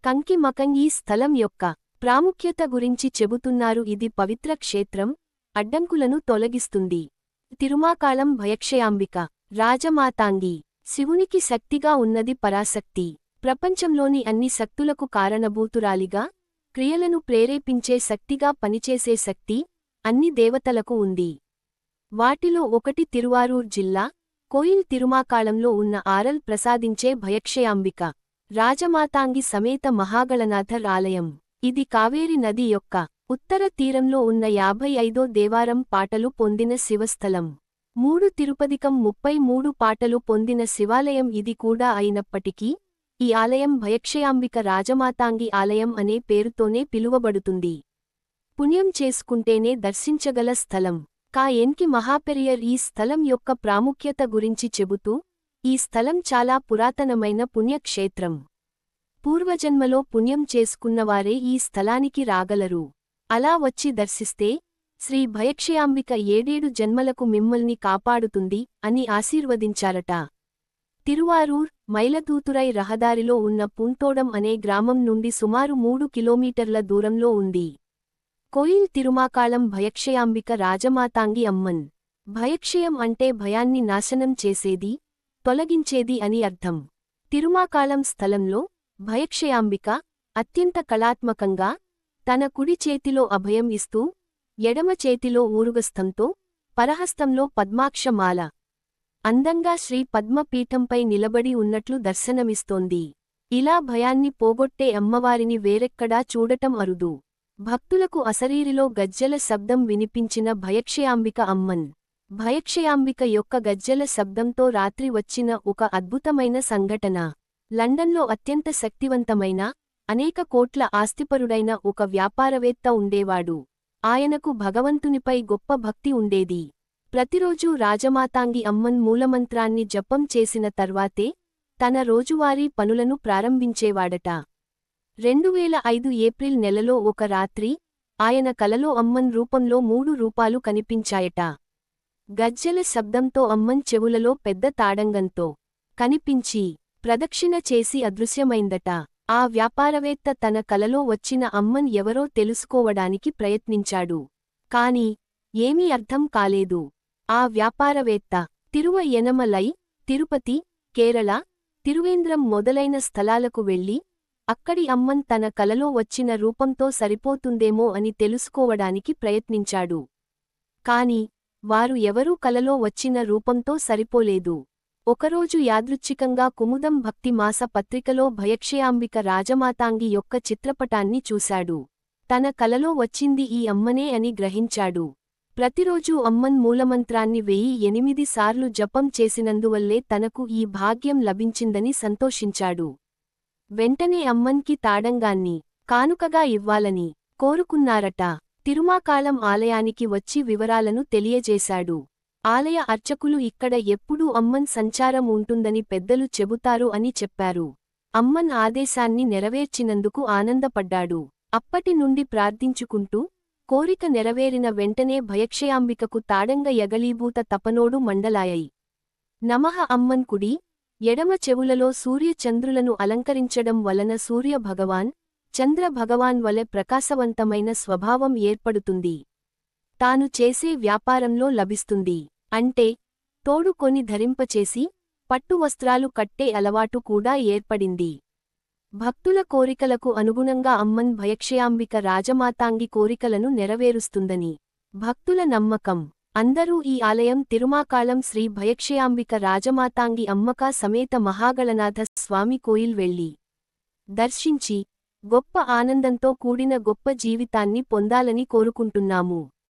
కంకిమకం ఈ స్థలం యొక్క ప్రాముఖ్యత గురించి చెబుతున్నారు. ఇది పవిత్ర క్షేత్రం, అడ్డంకులను తొలగిస్తుంది. తిరుమాకాళం భయక్షయాంబిక రాజమాతాంగి శివునికి శక్తిగా ఉన్నది పరాశక్తి. ప్రపంచంలోని అన్ని శక్తులకు కారణభూతురాలిగా, క్రియలను ప్రేరేపించే శక్తిగా పనిచేసే శక్తి అన్ని దేవతలకు ఉంది. వాటిలో ఒకటి తిరువారూర్ జిల్లా కోయిల్ తిరుమాకాళంలో ఉన్న ఆరల్ ప్రసాదించే భయక్షయాంబిక రాజమాతాంగి సమేత మహాగళనాథర్ ఆలయం. ఇది కావేరి నది యొక్క ఉత్తర తీరంలో ఉన్న 55వ దేవారం పాటలు పొందిన శివస్థలం. 3 తిరుపతికం 33 పాటలు పొందిన శివాలయం ఇది కూడా అయినప్పటికీ ఈ ఆలయం భయక్షయాంబిక రాజమాతాంగి ఆలయం అనే పేరుతోనే పిలువబడుతుంది. పుణ్యం చేసుకుంటేనే దర్శించగల స్థలం. ఎన్కి మహాపెరియర్ ఈ స్థలం యొక్క ప్రాముఖ్యత గురించి చెబుతూ, ఈ స్థలం చాలా పురాతనమైన పుణ్యక్షేత్రం. పూర్వజన్మలో పుణ్యం చేసుకున్నవారే ఈ స్థలానికి రాగలరు. అలా వచ్చి దర్శిస్తే శ్రీ భయక్షయాంబిక 7 జన్మలకు మిమ్మల్ని కాపాడుతుంది అని ఆశీర్వదించారట. తిరువారూర్ మైలతూతురై రహదారిలో ఉన్న పుంతోడం అనే గ్రామం నుండి సుమారు 3 కిలోమీటర్ల దూరంలో ఉంది. కోయిల్ తిరుమాకాళం భయక్షయాంబిక రాజమాతాంగి అమ్మన్. భయక్షయం అంటే భయాన్ని నాశనం చేసేది, తొలగించేది అని అర్థం. తిరుమాకాళం స్థలంలో భయక్షయాంబిక అత్యంత కళాత్మకంగా తన కుడి చేతిలో అభయం ఇస్తూ, ఎడమ చేతిలో ఊరుగస్థంతో, పరహస్తంలో పద్మాక్షమాల అందంగా శ్రీ పద్మపీఠంపై నిలబడి ఉన్నట్లు దర్శనమిస్తోంది. ఇలా భయాన్ని పోగొట్టే అమ్మవారిని వేరెక్కడా చూడటం అరుదు. భక్తులకు అశరీరిలో గజ్జెల శబ్దం వినిపించిన భయక్షయాంబిక అమ్మన్. భయక్షయాంబిక యొక్క గజ్జెల శబ్దంతో రాత్రి వచ్చిన ఒక అద్భుతమైన సంఘటన. లండన్లో అత్యంత శక్తివంతమైన, అనేక కోట్ల ఆస్తిపరుడైన ఒక వ్యాపారవేత్త ఉండేవాడు. ఆయనకు భగవంతునిపై గొప్ప భక్తి ఉండేది. ప్రతిరోజూ రాజమాతాంగి అమ్మన్ మూలమంత్రాన్ని జపం చేసిన తర్వాతే తన రోజువారీ పనులను ప్రారంభించేవాడట. 2005 ఏప్రిల్ నెలలో ఒక రాత్రి ఆయన కలలో అమ్మన్ రూపంలో 3 రూపాలు కనిపించాయట. గజ్జెల శబ్దంతో అమ్మన్ చెవులలో పెద్ద తాడంగంతో కనిపించి ప్రదక్షిణ చేసి అదృశ్యమైందట. ఆ వ్యాపారవేత్త తన కలలో వచ్చిన అమ్మన్ ఎవరో తెలుసుకోవడానికి ప్రయత్నించాడు. కాని ఏమీ అర్థం కాలేదు. ఆ వ్యాపారవేత్త తిరువయ్యనమలై, తిరుపతి, కేరళ, తిరువేంద్రం మొదలైన స్థలాలకు వెళ్లి అక్కడి అమ్మన్ తన కలలో వచ్చిన రూపంతో సరిపోతుందేమో అని తెలుసుకోవడానికి ప్రయత్నించాడు. కాని వారు ఎవరూ కలలో వచ్చిన రూపంతో సరిపోలేదు. ఒకరోజు యాదృచ్ఛికంగా కుముదం భక్తి మాస పత్రికలో భయక్షయాంబిక రాజమాతాంగి యొక్క చిత్రపటాన్ని చూశాడు. తన కలలో వచ్చింది ఈ అమ్మనే అని గ్రహించాడు. ప్రతిరోజూ అమ్మన్ మూలమంత్రాన్ని 1008 సార్లు జపం చేసినందువల్లే తనకు ఈ భాగ్యం లభించిందని సంతోషించాడు. వెంటనే అమ్మన్కి తాడంగాన్ని కానుకగా ఇవ్వాలని కోరుకున్నారట. తిరుమాకాళం ఆలయానికి వచ్చి వివరాలను తెలియజేశాడు. ఆలయ అర్చకులు ఇక్కడ ఎప్పుడూ అమ్మన్ సంచారం ఉంటుందని పెద్దలు చెబుతారు అని చెప్పారు. అమ్మన్ ఆదేశాన్ని నెరవేర్చినందుకు ఆనందపడ్డాడు. అప్పటి నుండి ప్రార్థించుకుంటూ, కోరిక నెరవేరిన వెంటనే భయక్షయాంబికకు తాడంగ యగళీభూత తపనోడు మండలాయై. నమః. అమ్మన్ కుడి, ఎడమ చెవులలో సూర్య చంద్రులను అలంకరించడం వలన సూర్య భగవాన్, చంద్ర భగవాన్ వలె ప్రకాశవంతమైన స్వభావం ఏర్పడుతుంది. తాను చేసే వ్యాపారంలో లభిస్తుంది. అంటే తోడు కొని ధరింపచేసి పట్టు వస్త్రాలు కట్టే అలవాటు కూడా ఏర్పడింది. భక్తుల కోరికలకు అనుగుణంగా అమ్మన్ భయక్షయాంబిక రాజమాతాంగి కోరికలను నెరవేరుస్తుందని భక్తుల నమ్మకం. అందరూ ఈ ఆలయం తిరుమాకాళం శ్రీ భయక్షయాంబిక రాజమాతాంగి అమ్మక సమేత మహాగళనాథ స్వామి కోయిల్ వెళ్లి దర్శించి గొప్ప ఆనందంతో కూడిన గొప్ప జీవితాన్ని పొందాలని కోరుకుంటున్నాము.